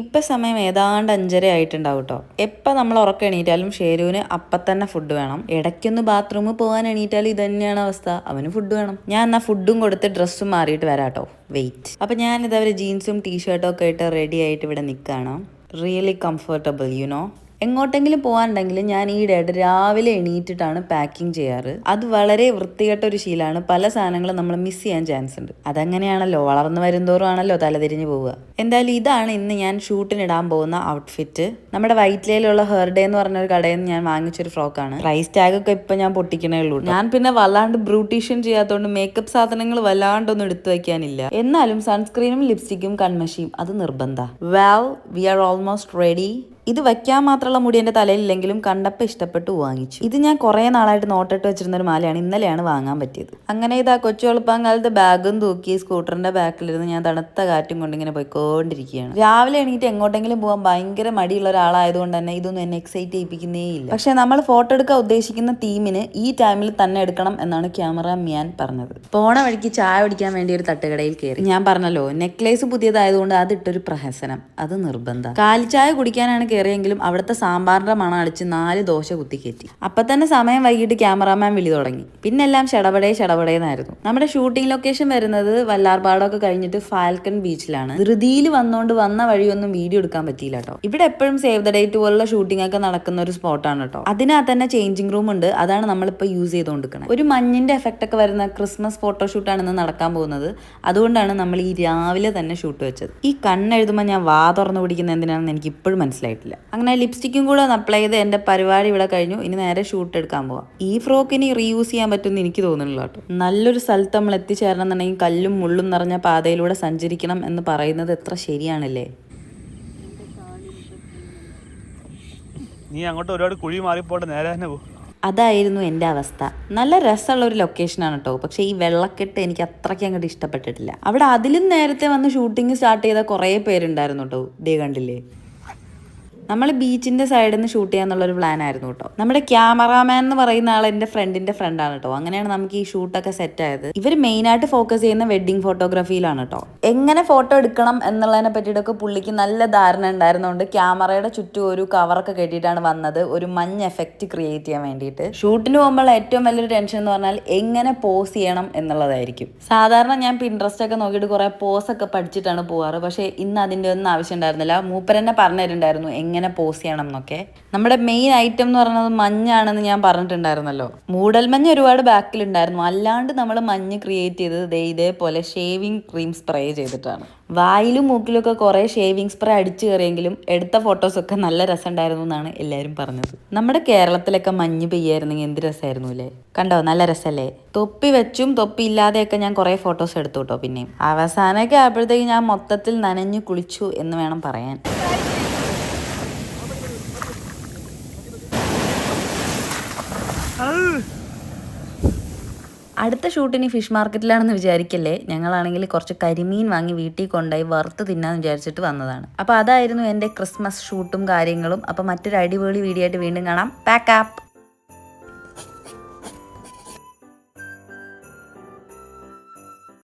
ഇപ്പം സമയം ഏതാണ്ട് 5:30 ആയിട്ടുണ്ടാവും കേട്ടോ. എപ്പോൾ നമ്മൾ ഉറക്കം എണീറ്റാലും ഷേരുവിന് അപ്പം തന്നെ ഫുഡ് വേണം. ഇടയ്ക്കൊന്ന് ബാത്റൂമിൽ പോകാൻ എണീറ്റാലും ഇത് തന്നെയാണ് അവസ്ഥ, അവന് ഫുഡ് വേണം. ഞാൻ എന്നാൽ ഫുഡും കൊടുത്ത് ഡ്രസ്സും മാറിയിട്ട് വരാം കേട്ടോ, വെയിറ്റ്. അപ്പം ഞാനിതവർ ജീൻസും ടീഷർട്ടും ഒക്കെ ഇട്ട് റെഡി ആയിട്ട് ഇവിടെ നിൽക്കുകയാണ്. Really comfortable you know. എങ്ങോട്ടെങ്കിലും പോകാനുണ്ടെങ്കിൽ ഞാൻ ഈയിടെയായിട്ട് രാവിലെ എണീറ്റിട്ടാണ് പാക്കിംഗ് ചെയ്യാറ്. അത് വളരെ വൃത്തികെട്ട ഒരു ശീലമാണ്. പല സാധനങ്ങളും നമ്മൾ മിസ് ചെയ്യാൻ ചാൻസ് ഉണ്ട്. അതങ്ങനെയാണല്ലോ, വളർന്നു വരുന്തോറും ആണല്ലോ തലതിരിഞ്ഞ് പോവുക. എന്തായാലും ഇതാണ് ഇന്ന് ഞാൻ ഷൂട്ടിനിടാൻ പോകുന്ന ഔട്ട്ഫിറ്റ്. നമ്മുടെ വൈറ്റ്ലയിലുള്ള ഹെർഡേ എന്ന് പറഞ്ഞൊരു കടയിൽ നിന്ന് ഞാൻ വാങ്ങിച്ചൊരു ഫ്രോക്കാണ്. പ്രൈസ് ടാഗൊക്കെ ഇപ്പം ഞാൻ പൊട്ടിക്കണേ ഉള്ളൂ. ഞാൻ പിന്നെ വല്ലാണ്ട് ബ്രൂട്ടീഷ്യൻ ചെയ്യാത്തതുകൊണ്ട് മേക്കപ്പ് സാധനങ്ങൾ വല്ലാണ്ടൊന്നും എടുത്തു വയ്ക്കാനില്ല. എന്നാലും സൺസ്ക്രീനും ലിപ്സ്റ്റിക്കും കൺമഷിയും അത് നിർബന്ധ. Well, we are almost ready. ഇത് വയ്ക്കാൻ മാത്രമുള്ള മുടി എൻ്റെ തലയിലില്ലെങ്കിലും കണ്ടപ്പോൾ ഇഷ്ടപ്പെട്ടു വാങ്ങിച്ചു. ഇത് ഞാൻ കുറേ നാളായിട്ട് നോട്ടിട്ട് വെച്ചിരുന്ന ഒരു മാലയാണ്, ഇന്നലെയാണ് വാങ്ങാൻ പറ്റിയത്. അങ്ങനെ ഇതാ കൊച്ചു എളുപ്പം കാലത്ത് ബാഗും തൂക്കി സ്കൂട്ടറിന്റെ ബാക്കിലിരുന്ന് ഞാൻ തണുത്ത കാറ്റും കൊണ്ട് ഇങ്ങനെ പോയിക്കൊണ്ടിരിക്കുകയാണ്. രാവിലെ എണീറ്റ് എങ്ങോട്ടെങ്കിലും പോകാൻ ഭയങ്കര മടിയുള്ള ഒരാളായതുകൊണ്ട് തന്നെ ഇതൊന്നും എന്നെ എക്സൈറ്റ് ചെയ്യിപ്പിക്കുന്നേ ഇല്ല. പക്ഷെ നമ്മൾ ഫോട്ടോ എടുക്കാൻ ഉദ്ദേശിക്കുന്ന തീമിന് ഈ ടൈമിൽ തന്നെ എടുക്കണം എന്നാണ് ക്യാമറാമാൻ പറഞ്ഞത്. പോണ വഴിക്ക് ചായ കുടിക്കാൻ വേണ്ടി ഒരു തട്ടുകടയിൽ കയറി. ഞാൻ പറഞ്ഞല്ലോ, നെക്ലേസ് പുതിയതായതുകൊണ്ട് അതിട്ടൊരു പ്രഹസനം, അത് നിർബന്ധം. കാലിച്ചായ കുടിക്കാനാണ് കയറിയെങ്കിലും അവിടുത്തെ സാമ്പാറിന്റെ മണം അടിച്ച് 4 ദോശ കുത്തിക്കയറ്റി. അപ്പൊ തന്നെ സമയം വൈകിട്ട് ക്യാമറാമാൻ വിളി തുടങ്ങി. പിന്നെല്ലാം ഷടപടേന്നായിരുന്നു. നമ്മുടെ ഷൂട്ടിംഗ് ലൊക്കേഷൻ വരുന്നത് വല്ലാർപാടമൊക്കെ കഴിഞ്ഞിട്ട് ഫാൽക്കൺ ബീച്ചിലാണ്. ധൃതിയിൽ വന്നോണ്ട് വന്ന വഴിയൊന്നും വീഡിയോ എടുക്കാൻ പറ്റിയില്ല കേട്ടോ. ഇവിടെ എപ്പോഴും സേവ് ദ ഡേറ്റ് പോലുള്ള ഷൂട്ടിംഗ് ഒക്കെ നടക്കുന്ന ഒരു സ്പോട്ടാണ് കേട്ടോ. അതിനകത്ത് തന്നെ ചേഞ്ചിങ് റൂം ഉണ്ട്. അതാണ് നമ്മളിപ്പോൾ യൂസ് ചെയ്തുകൊണ്ടിരിക്കുന്നത്. ഒരു മഞ്ഞിന്റെ എഫക്റ്റ് ഒക്കെ വരുന്ന ക്രിസ്മസ് ഫോട്ടോഷൂട്ടാണ് ഇന്ന് നടക്കാൻ പോകുന്നത്. അതുകൊണ്ടാണ് നമ്മൾ ഈ രാവിലെ തന്നെ ഷൂട്ട് വെച്ചത്. ഈ കണ്ണെഴുതുമ്പോൾ ഞാൻ വാ തുറന്നു പിടിക്കുന്ന എന്തിനാണെന്ന് എനിക്ക് ഇപ്പോഴും മനസ്സിലായിട്ടില്ല. അങ്ങനെ ലിപ്സ്റ്റിക്കും കൂടെ ഒന്ന് അപ്ലൈ ചെയ്ത് എൻ്റെ പരിപാടി ഇവിടെ കഴിഞ്ഞു. ഇനി നേരെ ഷൂട്ട് എടുക്കാൻ പോവാം. ഈ ഫ്രോക്ക് ഇനി റീയൂസ് ചെയ്യാൻ പറ്റുമെന്ന് എനിക്ക് തോന്നുന്നില്ല കേട്ടോ. നല്ലൊരു സ്ഥലത്ത് നമ്മൾ എത്തിച്ചേരണം എന്നുണ്ടെങ്കിൽ കല്ലും മുള്ളും നിറഞ്ഞ പാതയിലൂടെ സഞ്ചരിക്കണം എന്ന് പറയുന്നത് എത്ര ശരിയാണല്ലേ. നീ അങ്ങോട്ട് ഒരുപാട് കുഴി മാറിപ്പോട്ടെ, നേരെ തന്നെ പോ. അതായിരുന്നു എൻ്റെ അവസ്ഥ. നല്ല രസമുള്ള ഒരു ലൊക്കേഷനാണ് കേട്ടോ. പക്ഷേ ഈ വെള്ളക്കെട്ട് എനിക്ക് അത്രയ്ക്ക് അങ്ങോട്ട് ഇഷ്ടപ്പെട്ടിട്ടില്ല. അവിടെ അതിലും നേരത്തെ വന്ന് ഷൂട്ടിംഗ് സ്റ്റാർട്ട് ചെയ്ത കുറേ പേരുണ്ടായിരുന്നു കേട്ടോ. ദേ കണ്ടില്ലേ, നമ്മൾ ബീച്ചിൻ്റെ സൈഡിൽ നിന്ന് ഷൂട്ട് ചെയ്യാന്നുള്ളൊരു പ്ലാൻ ആയിരുന്നു കേട്ടോ. നമ്മുടെ ക്യാമറാമാൻ എന്ന് പറയുന്ന ആൾ എൻ്റെ ഫ്രണ്ടിൻ്റെ ഫ്രണ്ടാണ് കേട്ടോ. അങ്ങനെയാണ് നമുക്ക് ഈ ഷൂട്ടൊക്കെ സെറ്റ് ആയത്. ഇവർ മെയിനായിട്ട് ഫോക്കസ് ചെയ്യുന്ന വെഡ്ഡിങ് ഫോട്ടോഗ്രാഫിയിലാണ് കേട്ടോ. എങ്ങനെ ഫോട്ടോ എടുക്കണം എന്നുള്ളതിനെ പറ്റിയിട്ടൊക്കെ പുള്ളിക്ക് നല്ല ധാരണ ഉണ്ടായിരുന്നതുകൊണ്ട് ക്യാമറയുടെ ചുറ്റും ഒരു കവറൊക്കെ കെട്ടിയിട്ടാണ് വന്നത്, ഒരു മഞ്ഞ എഫക്റ്റ് ക്രിയേറ്റ് ചെയ്യാൻ വേണ്ടിയിട്ട്. ഷൂട്ടിന് പോകുമ്പോൾ ഏറ്റവും വലിയൊരു ടെൻഷൻ എന്ന് പറഞ്ഞാൽ എങ്ങനെ പോസ് ചെയ്യണം എന്നുള്ളതായിരിക്കും. സാധാരണ ഞാൻ പിൻട്രസ്റ്റ് ഒക്കെ നോക്കിയിട്ട് കുറേ പോസൊക്കെ പഠിച്ചിട്ടാണ് പോവാറ്. പക്ഷേ ഇന്ന് അതിൻ്റെ ഒന്നും ആവശ്യം ഉണ്ടായിരുന്നില്ല. മൂപ്പരെന്നെ പറഞ്ഞു തരുന്നുണ്ടായിരുന്നു എങ്ങനെ പോസ് ചെയ്യണം എന്നൊക്കെ. നമ്മുടെ മെയിൻ ഐറ്റം എന്ന് പറയുന്നത് മഞ്ഞാണെന്ന് ഞാൻ പറഞ്ഞിട്ടുണ്ടായിരുന്നല്ലോ. മൂടൽ മഞ്ഞ് ഒരുപാട് ബാക്കിലുണ്ടായിരുന്നു. അല്ലാണ്ട് നമ്മൾ മഞ്ഞ് ക്രിയേറ്റ് ചെയ്തത് ഇതേപോലെ ഷേവിങ് ക്രീം സ്പ്രേ ചെയ്തിട്ടാണ്. വായിലും മൂക്കിലും ഒക്കെ കുറേ ഷേവിങ് സ്പ്രേ അടിച്ചു കയറിയെങ്കിലും എടുത്ത ഫോട്ടോസൊക്കെ നല്ല രസമുണ്ടായിരുന്നു എന്നാണ് എല്ലാവരും പറഞ്ഞത്. നമ്മുടെ കേരളത്തിലൊക്കെ മഞ്ഞ് പെയ്യായിരുന്നെങ്കിൽ എന്ത് രസമായിരുന്നു അല്ലേ. കണ്ടോ, നല്ല രസമല്ലേ. തൊപ്പി വെച്ചും തൊപ്പി ഇല്ലാതെയൊക്കെ ഞാൻ കുറേ ഫോട്ടോസ് എടുത്തു കേട്ടോ. പിന്നെയും അവസാനമൊക്കെ ആയപ്പോഴത്തേക്ക് ഞാൻ മൊത്തത്തിൽ നനഞ്ഞു കുളിച്ചു എന്ന് വേണം പറയാൻ. അടുത്ത ഷൂട്ടിന് ഫിഷ് മാർക്കറ്റിലാണെന്ന് വിചാരിക്കല്ലേ. ഞങ്ങളാണെങ്കിൽ കുറച്ച് കരിമീൻ വാങ്ങി വീട്ടിൽ കൊണ്ടുപോയി വറുത്ത് തിന്നാന്ന് വിചാരിച്ചിട്ട് വന്നതാണ്. അപ്പോൾ അതായിരുന്നു എൻ്റെ ക്രിസ്മസ് ഷൂട്ടും കാര്യങ്ങളും. അപ്പോൾ മറ്റൊരു അടിപൊളി വീഡിയോ ആയിട്ട് വീണ്ടും കാണാം. Pack app.